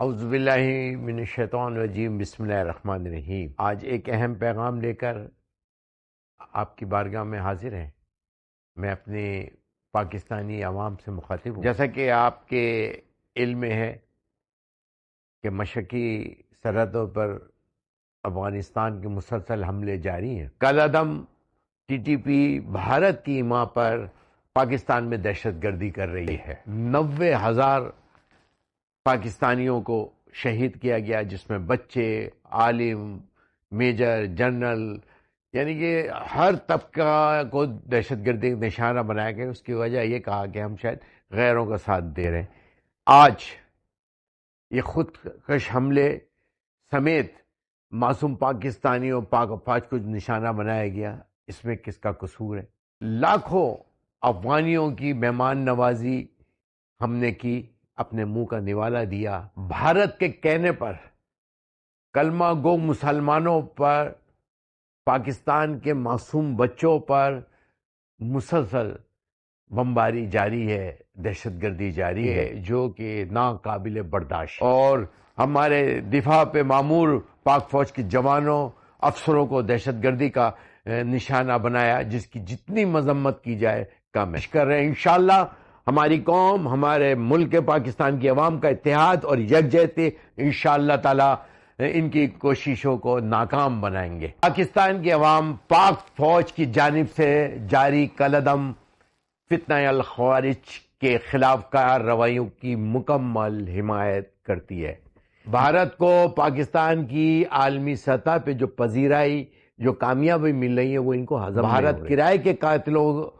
اعوذ باللہ من الشیطان الرجیم، بسم اللہ الرحمن الرحیم۔ آج ایک اہم پیغام لے کر آپ کی بارگاہ میں حاضر ہیں۔ میں اپنے پاکستانی عوام سے مخاطب ہوں۔ جیسا کہ آپ کے علم میں ہے کہ مشرقی سرحدوں پر افغانستان کے مسلسل حملے جاری ہیں۔ کل عدم ٹی پی بھارت کی ماں پر پاکستان میں دہشت گردی کر رہی ہے۔ 90,000 پاکستانیوں کو شہید کیا گیا، جس میں بچے، عالم، میجر، جنرل، یعنی کہ ہر طبقہ کو دہشت گردی کا نشانہ بنایا گیا۔ اس کی وجہ یہ کہا کہ ہم شاید غیروں کا ساتھ دے رہے ہیں۔ آج یہ خود کش حملے سمیت معصوم پاکستانیوں، پاک افواج کو نشانہ بنایا گیا، اس میں کس کا قصور ہے؟ لاکھوں افغانیوں کی مہمان نوازی ہم نے کی، اپنے منہ کا نوالا دیا۔ بھارت کے کہنے پر کلمہ گو مسلمانوں پر، پاکستان کے معصوم بچوں پر مسلسل بمباری جاری ہے، دہشت گردی جاری ہے، جو کہ ناقابل برداشت۔ اور ہمارے دفاع پہ معمور پاک فوج کے جوانوں، افسروں کو دہشت گردی کا نشانہ بنایا، جس کی جتنی مذمت کی جائے کم ہے۔ کر رہے ہیں انشاءاللہ ہماری قوم، ہمارے ملک پاکستان کی عوام کا اتحاد اور یکجہتی انشاءاللہ تعالی ان کی کوششوں کو ناکام بنائیں گے۔ پاکستان کی عوام پاک فوج کی جانب سے جاری کالعدم فتنہ الخوارج کے خلاف کارروائیوں کی مکمل حمایت کرتی ہے۔ بھارت کو پاکستان کی عالمی سطح پہ جو پذیرائی، جو کامیابی مل رہی ہے، وہ ان کو ہضم نہیں ہو رہی۔ بھارت کرائے کے قاتلوں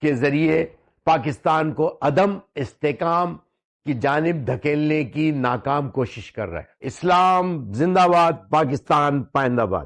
کے ذریعے پاکستان کو عدم استحکام کی جانب دھکیلنے کی ناکام کوشش کر رہا ہے۔ اسلام زندہ باد، پاکستان پائندہ باد۔